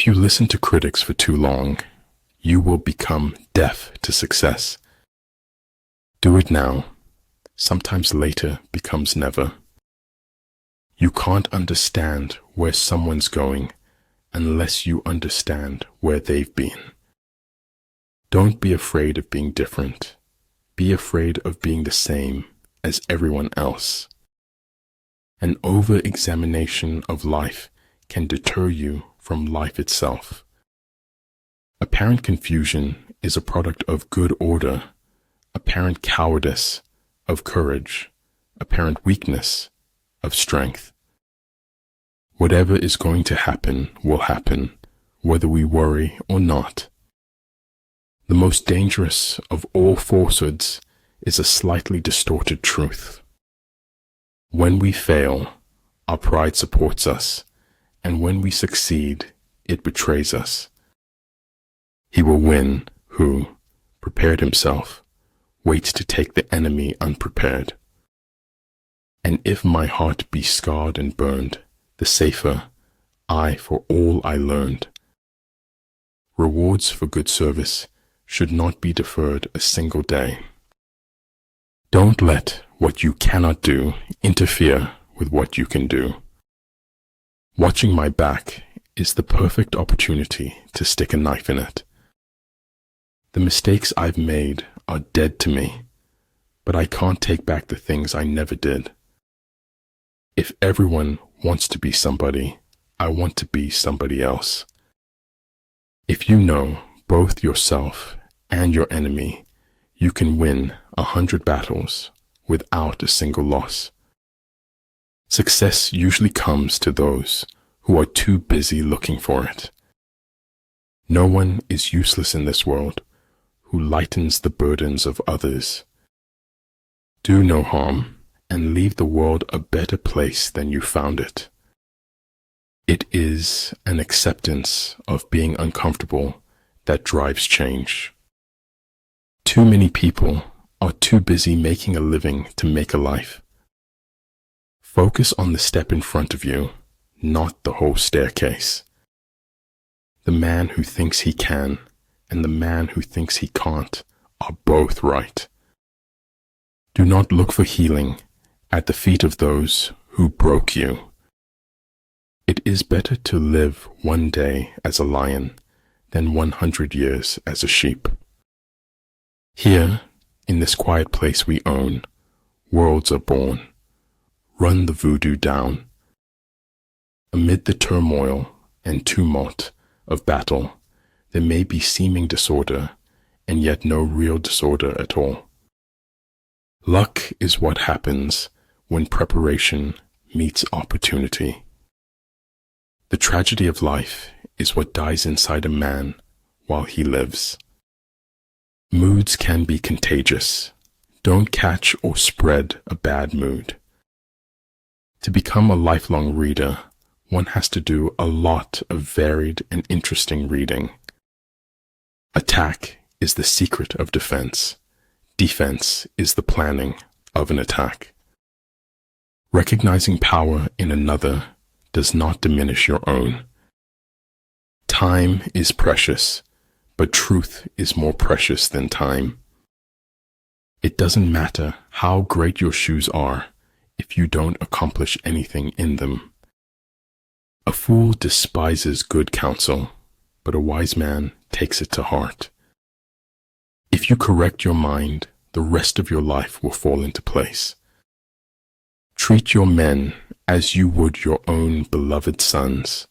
If you listen to critics for too long, you will become deaf to success. Do it now. Sometimes later becomes never. You can't understand where someone's going unless you understand where they've been. Don't be afraid of being different. Be afraid of being the same as everyone else. An over-examination of life can deter you from life itself. Apparent confusion is a product of good order, apparent cowardice of courage, apparent weakness of strength. Whatever is going to happen will happen, whether we worry or not. The most dangerous of all falsehoods is a slightly distorted truth. When we fail, our pride supports us, and when we succeed, it betrays us. He will win who, prepared himself, waits to take the enemy unprepared. And if my heart be scarred and burned, the safer I for all I learned. Rewards for good service should not be deferred a single day. Don't let what you cannot do interfere with what you can do. Watching my back is the perfect opportunity to stick a knife in it. The mistakes I've made are dead to me, but I can't take back the things I never did. If everyone wants to be somebody, I want to be somebody else. If you know both yourself and your enemy, you can win 100 battles without a single loss. Success usually comes to those who are too busy looking for it. No one is useless in this world who lightens the burdens of others. Do no harm and leave the world a better place than you found it. It is an acceptance of being uncomfortable that drives change. Too many people are too busy making a living to make a life. Focus on the step in front of you, not the whole staircase. The man who thinks he can and the man who thinks he can't are both right. Do not look for healing at the feet of those who broke you. It is better to live one day as a lion than 100 years as a sheep. Here, in this quiet place we own, worlds are born. Run the voodoo down. Amid the turmoil and tumult of battle, there may be seeming disorder, and yet no real disorder at all. Luck is what happens when preparation meets opportunity. The tragedy of life is what dies inside a man while he lives. Moods can be contagious. Don't catch or spread a bad mood. To become a lifelong reader, one has to do a lot of varied and interesting reading. Attack is the secret of defense. Defense is the planning of an attack. Recognizing power in another does not diminish your own. Time is precious, but truth is more precious than time. It doesn't matter how great your shoes are if you don't accomplish anything in them. A fool despises good counsel, but a wise man takes it to heart. If you correct your mind, the rest of your life will fall into place. Treat your men as you would your own beloved sons,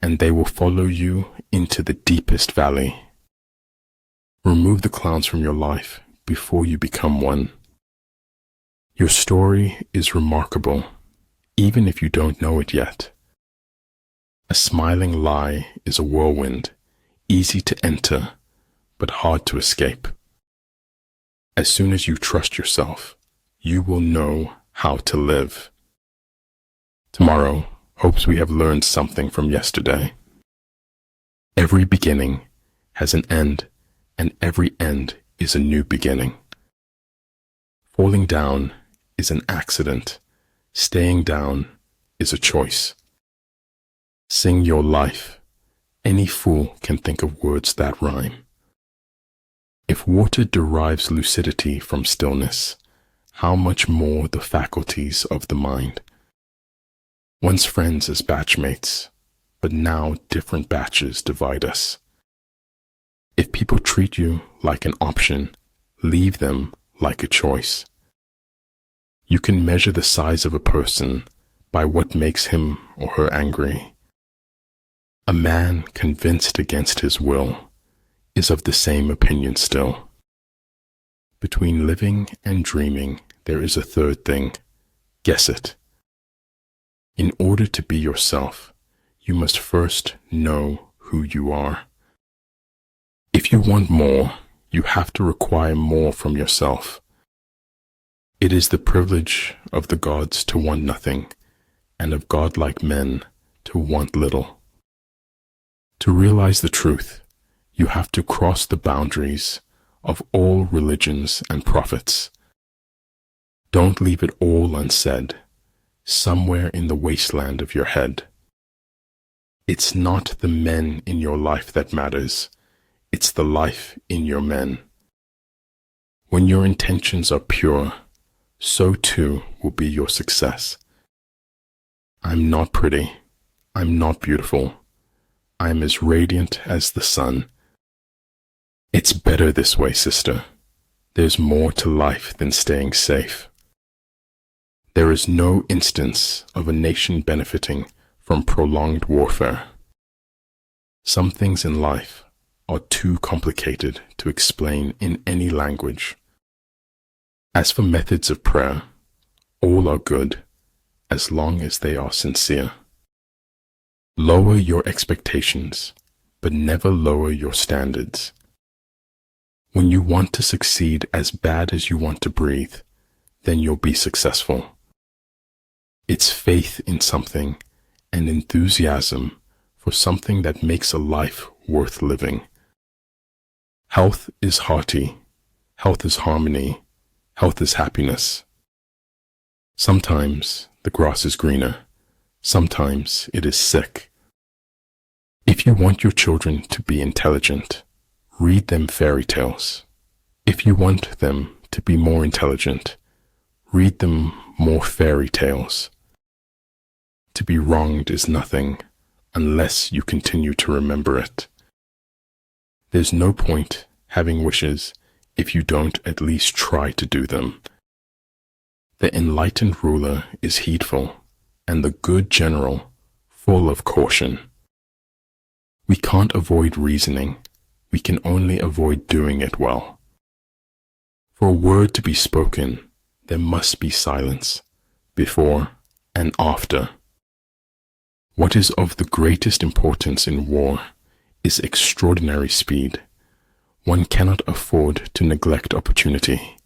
and they will follow you into the deepest valley. Remove the clowns from your life before you become one. Your story is remarkable, even if you don't know it yet. A smiling lie is a whirlwind, easy to enter, but hard to escape. As soon as you trust yourself, you will know how to live. Tomorrow hopes we have learned something from yesterday. Every beginning has an end, and every end is a new beginning. Falling down is an accident. Staying down is a choice. Sing your life. Any fool can think of words that rhyme. If water derives lucidity from stillness, how much more the faculties of the mind? Once friends as batchmates, but now different batches divide us. If people treat you like an option, leave them like a choice. You can measure the size of a person by what makes him or her angry. A man convinced against his will is of the same opinion still. Between living and dreaming, there is a third thing. Guess it. In order to be yourself, you must first know who you are. If you want more, you have to require more from yourself. It is the privilege of the gods to want nothing, and of godlike men to want little. To realize the truth, you have to cross the boundaries of all religions and prophets. Don't leave it all unsaid, somewhere in the wasteland of your head. It's not the men in your life that matters, it's the life in your men. When your intentions are pure, so too will be your success. I'm not pretty, I'm not beautiful, I'm as radiant as the sun. It's better this way, sister. There's more to life than staying safe. There is no instance of a nation benefiting from prolonged warfare. Some things in life are too complicated to explain in any language. As for methods of prayer, all are good as long as they are sincere. Lower your expectations, but never lower your standards. When you want to succeed as bad as you want to breathe, then you'll be successful. It's faith in something and enthusiasm for something that makes a life worth living. Health is hearty, health is harmony, health is happiness. Sometimes the grass is greener, sometimes it is sick. If you want your children to be intelligent, read them fairy tales. If you want them to be more intelligent, read them more fairy tales. To be wronged is nothing unless you continue to remember it. There's no point having wishes if you don't at least try to do them. The enlightened ruler is heedful, and the good general full of caution. We can't avoid reasoning, we can only avoid doing it well. For a word to be spoken, there must be silence, before and after. What is of the greatest importance in war is extraordinary speed. One cannot afford to neglect opportunity.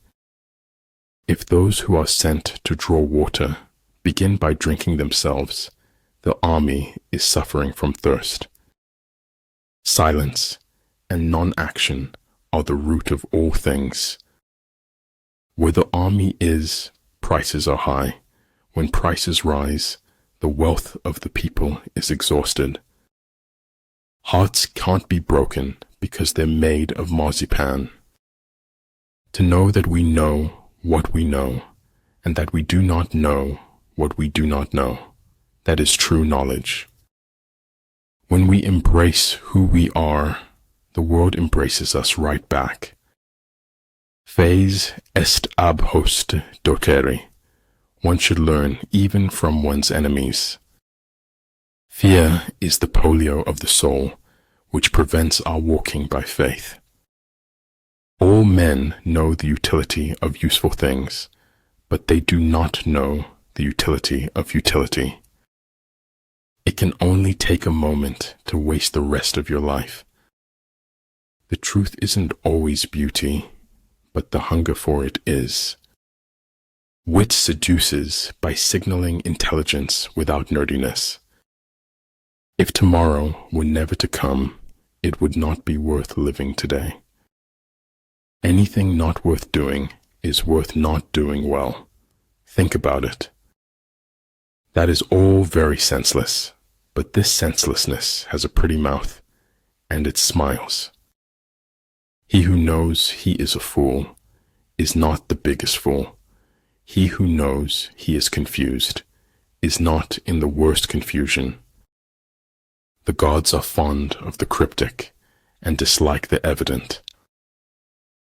If those who are sent to draw water begin by drinking themselves, the army is suffering from thirst. Silence and non-action are the root of all things. Where the army is, prices are high. When prices rise, the wealth of the people is exhausted. Hearts can't be broken because they're made of marzipan. To know that we know what we know, and that we do not know what we do not know, that is true knowledge. When we embrace who we are, the world embraces us right back. Fes est ab host docere. One should learn even from one's enemies. Fear is the polio of the soul, which prevents our walking by faith. All men know the utility of useful things, but they do not know the utility of utility. It can only take a moment to waste the rest of your life. The truth isn't always beauty, but the hunger for it is. Wit seduces by signaling intelligence without nerdiness. If tomorrow were never to come, it would not be worth living today. Anything not worth doing is worth not doing well. Think about it. That is all very senseless, but this senselessness has a pretty mouth, and it smiles. He who knows he is a fool is not the biggest fool. He who knows he is confused is not in the worst confusion. The gods are fond of the cryptic and dislike the evident.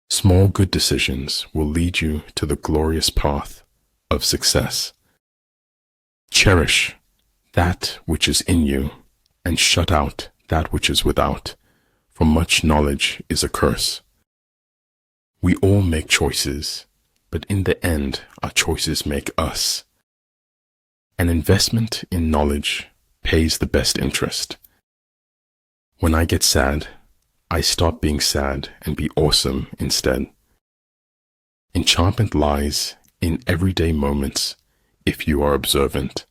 Small good decisions will lead you to the glorious path of success. Cherish that which is in you and shut out that which is without, for much knowledge is a curse. We all make choices, but in the end, our choices make us. An investment in knowledge pays the best interest. When I get sad, I stop being sad and be awesome instead. Enchantment lies in everyday moments if you are observant.